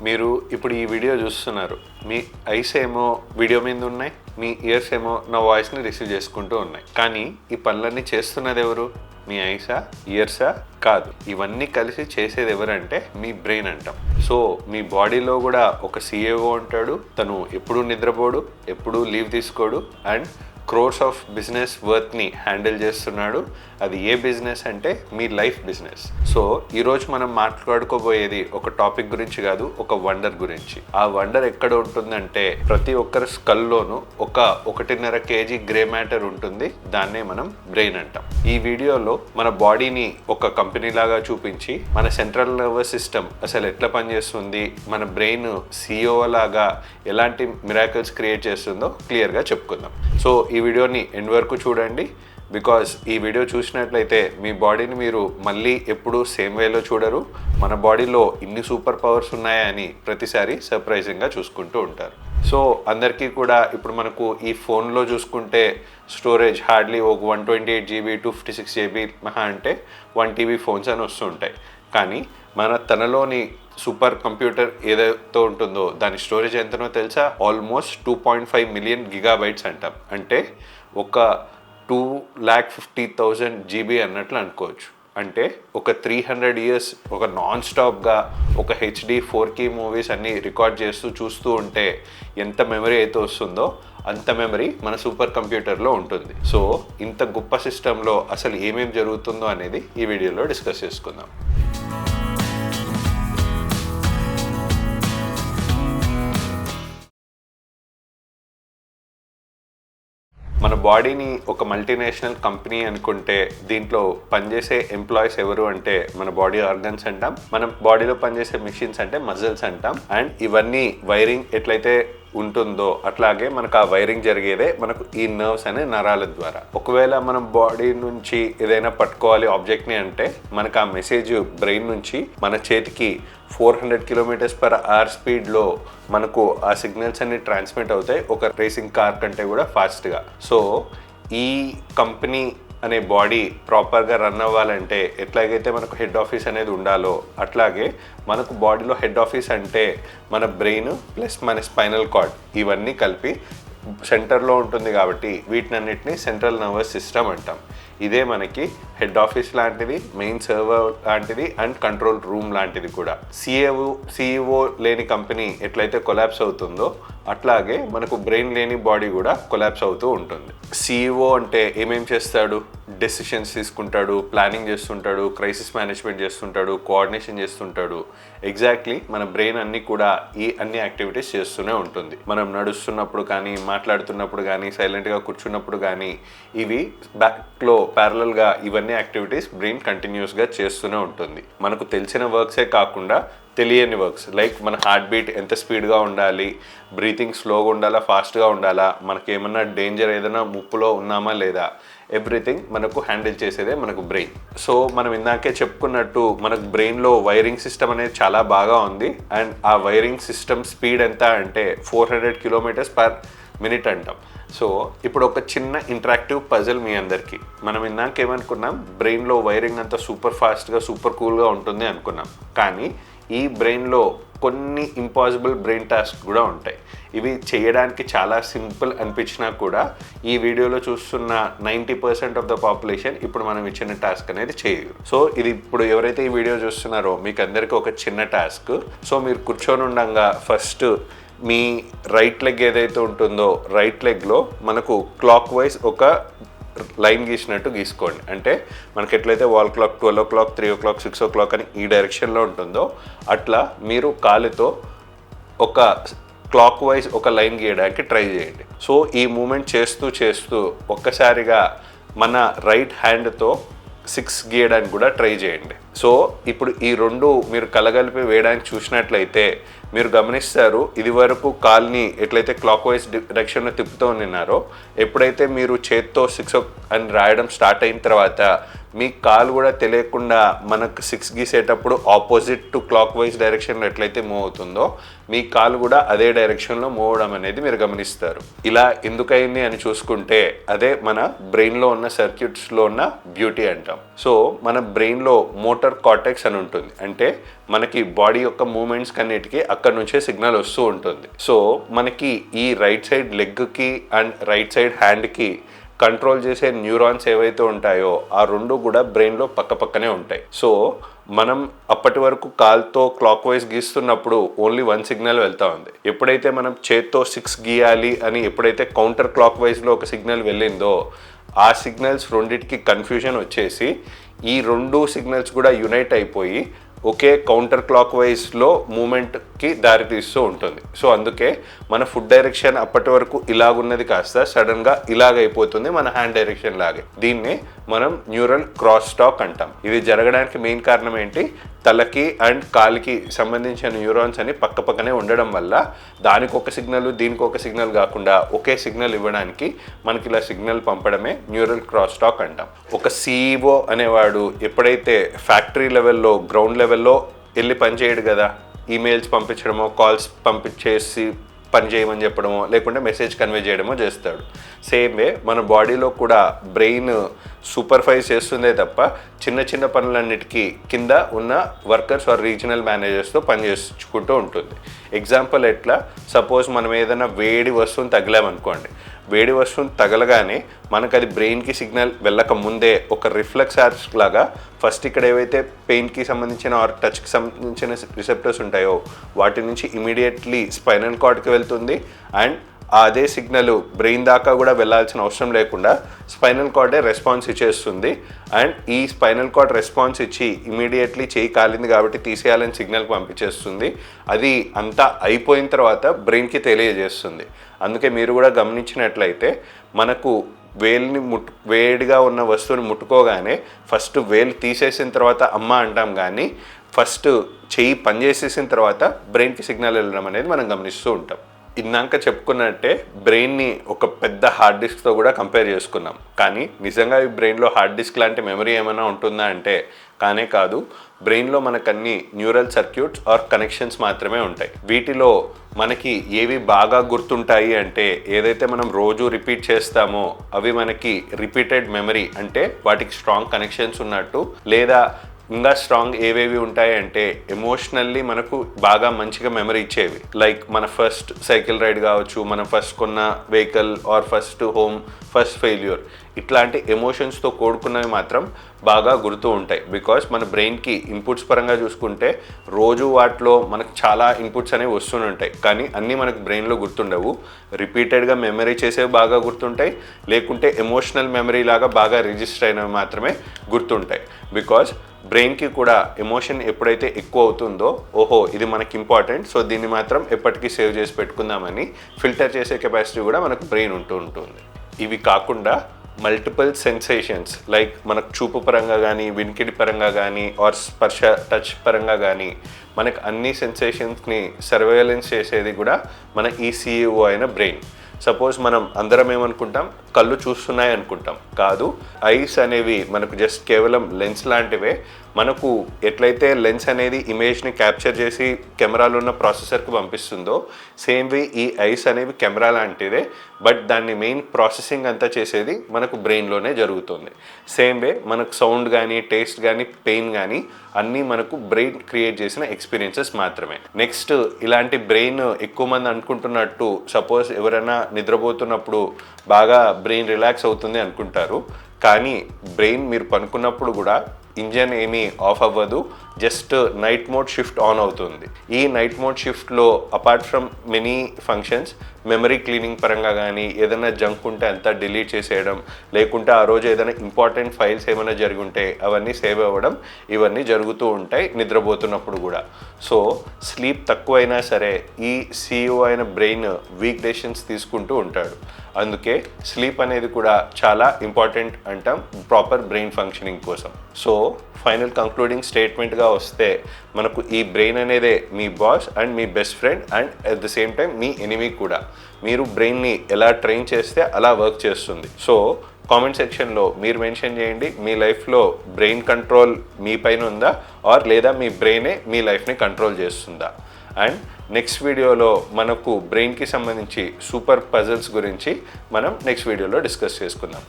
మీరు ఇప్పుడు ఈ వీడియో చూస్తున్నారు. మీ ఐస్ ఏమో వీడియో మీద ఉన్నాయి, మీ ఇయర్స్ ఏమో నా వాయిస్ని రిసీవ్ చేసుకుంటూ ఉన్నాయి. కానీ ఈ పనులన్నీ చేస్తున్నది ఎవరు? మీ ఐసా, ఇయర్సా? కాదు. ఇవన్నీ కలిసి చేసేది ఎవరంటే మీ బ్రెయిన్ అంటాం. సో మీ బాడీలో కూడా ఒక సిఏఓ ఉంటాడు. తను ఎప్పుడూ నిద్రపోడు, ఎప్పుడూ లీవ్ తీసుకోడు అండ్ క్రోర్స్ ఆఫ్ బిజినెస్ వర్త్ని హ్యాండిల్ చేస్తున్నాడు. అది ఏ బిజినెస్ అంటే మీ లైఫ్ బిజినెస్. సో ఈరోజు మనం మాట్లాడుకోబోయేది ఒక టాపిక్ గురించి కాదు, ఒక వండర్ గురించి. ఆ వండర్ ఎక్కడ ఉంటుందంటే ప్రతి ఒక్కరి స్కల్లోనూ ఒక 1.5 kg గ్రే మ్యాటర్ ఉంటుంది. దాన్నే మనం బ్రెయిన్ అంటాం. ఈ వీడియోలో మన బాడీని ఒక కంపెనీ లాగా చూపించి మన సెంట్రల్ నర్వస్ సిస్టమ్ అసలు ఎట్లా పనిచేస్తుంది, మన బ్రెయిన్ సిఇఓ లాగా ఎలాంటి మిరాకిల్స్ క్రియేట్ చేస్తుందో క్లియర్గా చెప్పుకుందాం. సో ఈ వీడియోని ఎండ్ వరకు చూడండి. బికాజ్ ఈ వీడియో చూసినట్లయితే మీ బాడీని మీరు మళ్ళీ ఎప్పుడూ సేమ్ వేలో చూడరు. మన బాడీలో ఇన్ని సూపర్ పవర్స్ ఉన్నాయా అని ప్రతిసారి సర్ప్రైజింగ్గా చూసుకుంటూ ఉంటారు. సో అందరికీ కూడా ఇప్పుడు మనకు ఈ ఫోన్లో చూసుకుంటే స్టోరేజ్ హార్డ్లీ ఒక 128 GB 256 GB మహా అంటే 1 TB ఫోన్స్ అని వస్తుంటాయి. కానీ మన తనలోని సూపర్ కంప్యూటర్ ఏదైతే ఉంటుందో దాని స్టోరేజ్ ఎంతనో తెలుసా? ఆల్మోస్ట్ 2.5 మిలియన్ గిగాబైట్స్ అంటాం. అంటే ఒక 2,50,000 GB అన్నట్లు అనుకోవచ్చు. అంటే ఒక 300 years ఒక నాన్ స్టాప్గా ఒక HD 4K మూవీస్ అన్నీ రికార్డ్ చేస్తూ చూస్తూ ఉంటే ఎంత మెమరీ అయితే వస్తుందో అంత మెమరీ మన సూపర్ కంప్యూటర్లో ఉంటుంది. సో ఇంత గొప్ప సిస్టంలో అసలు ఏమేమి జరుగుతుందో అనేది ఈ వీడియోలో డిస్కస్ చేసుకుందాం. మన బాడీని ఒక మల్టీనేషనల్ కంపెనీ అనుకుంటే దీంట్లో పనిచేసే ఎంప్లాయీస్ ఎవరు అంటే మన బాడీ ఆర్గన్స్ అంటాం. మన బాడీలో పనిచేసే మెషిన్స్ అంటే మజిల్స్ అంటాం. అండ్ ఇవన్నీ వైరింగ్ ఎట్లయితే ఉంటుందో అట్లాగే మనకు ఆ వైరింగ్ జరిగేదే మనకు ఈ నర్వ్స్ అనే నరాల ద్వారా. ఒకవేళ మనం బాడీ నుంచి ఏదైనా పట్టుకోవాలి ఆబ్జెక్ట్ని అంటే మనకు ఆ మెసేజ్ బ్రెయిన్ నుంచి మన చేతికి 400 km/h స్పీడ్లో మనకు ఆ సిగ్నల్స్ అన్ని ట్రాన్స్మిట్ అవుతాయి, ఒక రేసింగ్ కార్ కంటే కూడా ఫాస్ట్గా. సో ఈ కంపెనీ అనే బాడీ ప్రాపర్గా రన్ అవ్వాలంటే ఎట్లాగైతే మనకు హెడ్ ఆఫీస్ అనేది ఉండాలో అట్లాగే మనకు బాడీలో హెడ్ ఆఫీస్ అంటే మన బ్రెయిన్ ప్లస్ మన స్పైనల్ కార్డ్ ఇవన్నీ కలిపి సెంటర్లో ఉంటుంది. కాబట్టి వీటినన్నిటిని సెంట్రల్ నర్వస్ సిస్టమ్ అంటాం. ఇదే మనకి హెడ్ ఆఫీస్ లాంటిది, మెయిన్ సర్వర్ లాంటిది అండ్ కంట్రోల్ రూమ్ లాంటిది కూడా. సిఇఓ లేని కంపెనీ ఎట్లయితే కొలాప్స్ అవుతుందో అట్లాగే మనకు బ్రెయిన్ లేని బాడీ కూడా కొలాప్స్ అవుతూ ఉంటుంది. సిఇఓ అంటే ఏమేం చేస్తాడు? డెసిషన్స్ తీసుకుంటాడు, ప్లానింగ్ చేస్తుంటాడు, క్రైసిస్ మేనేజ్మెంట్ చేస్తుంటాడు, కోఆర్డినేషన్ చేస్తుంటాడు. ఎగ్జాక్ట్లీ మన బ్రెయిన్ అన్నీ కూడా ఈ అన్ని యాక్టివిటీస్ చేస్తూనే ఉంటుంది. మనం నడుస్తున్నప్పుడు కానీ, మాట్లాడుతున్నప్పుడు కానీ, సైలెంట్గా కూర్చున్నప్పుడు కానీ ఇవి బ్యాక్లో ప్యారలల్గా ఇవన్నీ యాక్టివిటీస్ బ్రెయిన్ కంటిన్యూస్గా చేస్తూనే ఉంటుంది. మనకు తెలిసిన వర్క్సే కాకుండా తెలియని వర్క్స్ లైక్ మన హార్ట్ బీట్ ఎంత స్పీడ్గా ఉండాలి, బ్రీతింగ్ స్లోగా ఉండాలా, ఫాస్ట్గా ఉండాలా, మనకేమన్నా డేంజర్ ఏదైనా ముప్పులో ఉన్నామా లేదా, ఎవ్రీథింగ్ మనకు హ్యాండిల్ చేసేదే మనకు బ్రెయిన్. సో మనం ఇందాకే చెప్పుకున్నట్టు మనకు బ్రెయిన్లో వైరింగ్ సిస్టమ్ అనేది చాలా బాగా ఉంది. అండ్ ఆ వైరింగ్ సిస్టమ్ స్పీడ్ ఎంత అంటే 400 km/min అంటాం. సో ఇప్పుడు ఒక చిన్న ఇంటరాక్టివ్ పజిల్ మీ అందరికీ. మనం ఇందాకేమనుకున్నాం, బ్రెయిన్లో వైరింగ్ అంతా సూపర్ ఫాస్ట్గా సూపర్ కూల్గా ఉంటుంది అనుకున్నాం. కానీ ఈ బ్రెయిన్లో కొన్ని ఇంపాసిబుల్ బ్రెయిన్ టాస్క్ కూడా ఉంటాయి. ఇవి చేయడానికి చాలా సింపుల్ అనిపించినా కూడా ఈ వీడియోలో చూస్తున్న 90% ఆఫ్ ద పాపులేషన్ ఇప్పుడు మనం ఇచ్చిన టాస్క్ అనేది చేయరు. సో ఇది ఇప్పుడు ఎవరైతే ఈ వీడియో చూస్తున్నారో మీకు అందరికీ ఒక చిన్న టాస్క్. సో మీరు కూర్చొని ఉండగా ఫస్ట్ మీ రైట్ లెగ్ ఏదైతే ఉంటుందో రైట్ లెగ్లో మనకు క్లాక్ వైజ్ ఒక లైన్ గీసినట్టు గీసుకోండి. అంటే మనకి ఎట్లయితే wall clock 12 o'clock 3 o'clock 6 o'clock అని ఈ డైరెక్షన్లో ఉంటుందో అట్లా మీరు కాలుతో ఒక క్లాక్ వైజ్ ఒక లైన్ గీయడానికి ట్రై చేయండి. సో ఈ మూమెంట్ చేస్తూ చేస్తూ ఒక్కసారిగా మన రైట్ హ్యాండ్తో 6 గీయడానికి కూడా ట్రై చేయండి. సో ఇప్పుడు ఈ రెండు మీరు కలగలిపి వేయడానికి చూసినట్లయితే మీరు గమనిస్తారు, ఇది వరకు కాల్ని ఎట్లయితే క్లాక్ వైజ్ డైరెక్షన్లో తిప్పుతూ ఉన్నారో ఎప్పుడైతే మీరు చేత్తో 6 అని రాయడం స్టార్ట్ అయిన తర్వాత మీ కాలు కూడా తెలియకుండా మనకు 6 గీసేటప్పుడు ఆపోజిట్ టు క్లాక్ వైజ్ డైరెక్షన్లో ఎట్లయితే మూవ్ అవుతుందో మీ కాలు కూడా అదే డైరెక్షన్లో మూవ్ అవడం అనేది మీరు గమనిస్తారు. ఇలా ఎందుకైంది అని చూసుకుంటే అదే మన బ్రెయిన్లో ఉన్న సర్క్యూట్స్లో ఉన్న బ్యూటీ అంటాం. సో మన బ్రెయిన్లో మోటార్ మోటార్ కార్టెక్స్ అని ఉంటుంది. అంటే మనకి బాడీ యొక్క మూమెంట్స్ కన్నిటికి అక్కడ నుంచే సిగ్నల్ వస్తూ ఉంటుంది. సో మనకి ఈ రైట్ సైడ్ లెగ్కి అండ్ రైట్ సైడ్ హ్యాండ్కి కంట్రోల్ చేసే న్యూరాన్స్ ఏవైతే ఉంటాయో ఆ రెండు కూడా బ్రెయిన్లో పక్కనే ఉంటాయి. సో మనం అప్పటి వరకు కాల్తో క్లాక్ వైజ్ గీస్తున్నప్పుడు ఓన్లీ 1 సిగ్నల్ వెళ్తా ఉంది. ఎప్పుడైతే మనం చేత్తో 6 గీయాలి అని ఎప్పుడైతే కౌంటర్ క్లాక్ వైజ్లో ఒక సిగ్నల్ వెళ్ళిందో ఆ సిగ్నల్స్ రెండింటికి కన్ఫ్యూజన్ వచ్చేసి ఈ 2 సిగ్నల్స్ కూడా యునైట్ అయిపోయి ఒకే కౌంటర్ క్లాక్ వైజ్లో మూమెంట్కి దారితీస్తూ ఉంటుంది. సో అందుకే మన ఫుడ్ డైరెక్షన్ అప్పటి వరకు ఇలాగున్నది కాస్త సడన్గా ఇలాగైపోతుంది మన హ్యాండ్ డైరెక్షన్ లాగే. దీన్నే మనం న్యూరల్ క్రాస్ టాక్ అంటాం. ఇది జరగడానికి మెయిన్ కారణం ఏంటి, తలకి అండ్ కాలికి సంబంధించిన న్యూరాన్స్ అని పక్కనే ఉండడం వల్ల దానికి ఒక సిగ్నల్ దీనికి ఒక సిగ్నల్ కాకుండా ఒకే సిగ్నల్ ఇవ్వడానికి మనకి ఇలా సిగ్నల్ పంపడమే న్యూరల్ క్రాస్ టాక్ అంటాం. ఒక CEO అనేవాడు ఎప్పుడైతే ఫ్యాక్టరీ లెవెల్లో గ్రౌండ్ లెవెల్లో వెళ్ళి పనిచేయడు కదా, ఈమెయిల్స్ పంపించడమో కాల్స్ పంపించేసి పని చేయమని చెప్పడమో లేకుంటే మెసేజ్ కన్వే చేయడమో చేస్తాడు. సేమ్ వే మన బాడీలో కూడా బ్రెయిన్ సూపర్వైజ్ చేస్తుందే తప్ప చిన్న పనులన్నిటికీ కింద ఉన్న వర్కర్స్ ఆర్ రీజనల్ మేనేజర్స్తో పనిచేసుకుంటూ ఉంటుంది. ఎగ్జాంపుల్ ఎట్లా, సపోజ్ మనం ఏదైనా వేడి వస్తువుని తగిలామనుకోండి, వేడి వస్తువుని తగలగానే మనకు అది బ్రెయిన్కి సిగ్నల్ వెళ్ళక ముందే ఒక రిఫ్లెక్స్ యార్స్ లాగా ఫస్ట్ ఇక్కడ ఏవైతే పెయిన్కి సంబంధించిన ఆర్ టచ్కి సంబంధించిన రిసెప్టర్స్ ఉంటాయో వాటి నుంచి ఇమీడియట్లీ స్పైనల్ కార్డ్కి వెళ్తుంది. అండ్ అదే సిగ్నల్ బ్రెయిన్ దాకా కూడా వెళ్ళాల్సిన అవసరం లేకుండా స్పైనల్ కార్డే రెస్పాన్స్ ఇచ్చేస్తుంది. అండ్ ఈ స్పైనల్ కార్డ్ రెస్పాన్స్ ఇచ్చి ఇమీడియట్లీ చేయి కాలింది కాబట్టి తీసేయాలని సిగ్నల్ పంపించేస్తుంది. అది అంతా అయిపోయిన తర్వాత బ్రెయిన్కి తెలియజేస్తుంది. అందుకే మీరు కూడా గమనించినట్లయితే మనకు వేలుని వేడిగా ఉన్న వస్తువుని ముట్టుకోగానే ఫస్ట్ వేలు తీసేసిన తర్వాత అమ్మ అంటాం, కానీ ఫస్ట్ చెయ్యి పనిచేసేసిన తర్వాత బ్రెయిన్కి సిగ్నల్ వెళ్ళడం అనేది మనం గమనిస్తూ ఉంటాం. ఇందాక చెప్పుకున్నట్టే బ్రెయిన్ని ఒక పెద్ద హార్డ్ డిస్క్తో కూడా కంపేర్ చేసుకున్నాం. కానీ నిజంగా ఈ బ్రెయిన్లో హార్డ్ డిస్క్ లాంటి మెమరీ ఏమైనా ఉంటుందా అంటే కానే కాదు. బ్రెయిన్లో మనకు అన్ని న్యూరల్ సర్క్యూట్స్ ఆర్ కనెక్షన్స్ మాత్రమే ఉంటాయి. వీటిలో మనకి ఏవి బాగా గుర్తుంటాయి అంటే ఏదైతే మనం రోజు రిపీట్ చేస్తామో అవి మనకి రిపీటెడ్ మెమరీ అంటే వాటికి స్ట్రాంగ్ కనెక్షన్స్ ఉన్నట్టు, లేదా ఇంకా స్ట్రాంగ్ ఏవేవి ఉంటాయి అంటే ఎమోషనల్లీ మనకు బాగా మంచిగా మెమరీ ఇచ్చేవి. లైక్ మన ఫస్ట్ సైకిల్ రైడ్ కావచ్చు, మనం ఫస్ట్ కొన్న vehicle or first home, first failure, ఇట్లాంటి ఎమోషన్స్తో కూడుకున్నవి మాత్రం బాగా గుర్తు ఉంటాయి. బికాస్ మన బ్రెయిన్కి ఇన్పుట్స్ పరంగా చూసుకుంటే రోజు వాటిలో మనకు చాలా ఇన్పుట్స్ అనేవి వస్తూనే ఉంటాయి, కానీ అన్నీ మనకు బ్రెయిన్లో గుర్తుండవు. రిపీటెడ్గా మెమరీ చేసేవి బాగా గుర్తుంటాయి, లేకుంటే ఎమోషనల్ మెమరీ లాగా బాగా రిజిస్టర్ అయినవి మాత్రమే గుర్తుంటాయి. బికాస్ బ్రెయిన్కి కూడా ఎమోషన్ ఎప్పుడైతే ఎక్కువ అవుతుందో ఓహో ఇది మనకి ఇంపార్టెంట్, సో దీన్ని మాత్రం ఎప్పటికీ సేవ్ చేసి పెట్టుకుందామని ఫిల్టర్ చేసే కెపాసిటీ కూడా మనకు బ్రెయిన్ ఉంటుంది. ఇవి కాకుండా మల్టిపుల్ సెన్సేషన్స్ లైక్ మనకు చూపు పరంగా కానీ, వినికిడి పరంగా కానీ, ఆర్ స్పర్శ టచ్ పరంగా కానీ మనకు అన్ని సెన్సేషన్స్ని సర్వేలెన్స్ చేసేది కూడా మన ఈ CEO అయిన బ్రెయిన్. సపోజ్ మనం అందరం ఏమనుకుంటాం, కళ్ళు చూస్తున్నాయి అనుకుంటాం. కాదు, ఐస్ అనేవి మనకు జస్ట్ కేవలం లెన్స్ లాంటివే. మనకు ఎట్లయితే లెన్స్ అనేది ఇమేజ్ని క్యాప్చర్ చేసి కెమెరాలో ఉన్న ప్రాసెసర్కి పంపిస్తుందో సేమ్ వే ఈ ఐస్ అనేవి కెమెరా లాంటిదే, బట్ దాన్ని మెయిన్ ప్రాసెసింగ్ అంతా చేసేది మనకు బ్రెయిన్లోనే జరుగుతుంది. సేమ్ వే మనకు సౌండ్ కానీ, టేస్ట్ కానీ, పెయిన్ కానీ అన్నీ మనకు బ్రెయిన్ క్రియేట్ చేసిన ఎక్స్పీరియన్సెస్ మాత్రమే. నెక్స్ట్ ఇలాంటి బ్రెయిన్ ఎక్కువ మంది అనుకుంటున్నట్టు సపోజ్ ఎవరైనా నిద్రపోతున్నప్పుడు బాగా బ్రెయిన్ రిలాక్స్ అవుతుంది అనుకుంటారు, కానీ బ్రెయిన్ మీరు పనుకున్నప్పుడు కూడా ఇంజన్ ఏమీ ఆఫ్ అవ్వదు, just night mode shift on అవుతుంది. ఈ నైట్ మోడ్ షిఫ్ట్లో apart from many functions memory cleaning పరంగా కానీ, ఏదైనా జంక్ ఉంటే అంతా డిలీట్ చేసేయడం, లేకుంటే ఆ రోజు ఏదైనా ఇంపార్టెంట్ ఫైల్స్ ఏమైనా జరిగి ఉంటే అవన్నీ సేవ్ అవ్వడం, ఇవన్నీ జరుగుతూ ఉంటాయి నిద్రపోతున్నప్పుడు కూడా. సో స్లీప్ తక్కువైనా సరే ఈ CEO అయిన బ్రెయిన్ వీక్ డెసిషన్స్ తీసుకుంటూ ఉంటాడు. అందుకే స్లీప్ అనేది కూడా చాలా ఇంపార్టెంట్ అంటాం ప్రాపర్ బ్రెయిన్ ఫంక్షనింగ్ కోసం. సో ఫైనల్ కంక్లూడింగ్ స్టేట్మెంట్గా వస్తే మనకు ఈ బ్రెయిన్ అనేదే మీ బాస్ అండ్ మీ best friend and at the same time మీ ఎనిమీ కూడా. మీరు బ్రెయిన్ని ఎలా ట్రైన్ చేస్తే అలా వర్క్ చేస్తుంది. సో కామెంట్ సెక్షన్లో మీరు మెన్షన్ చేయండి, మీ లైఫ్లో బ్రెయిన్ కంట్రోల్ మీ పైన ఉందా ఆర్ లేదా మీ బ్రెయినే మీ లైఫ్ని కంట్రోల్ చేస్తుందా. అండ్ నెక్స్ట్ వీడియోలో మనకు బ్రెయిన్కి సంబంధించి సూపర్ పజిల్స్ గురించి మనం నెక్స్ట్ వీడియోలో డిస్కస్ చేసుకుందాం.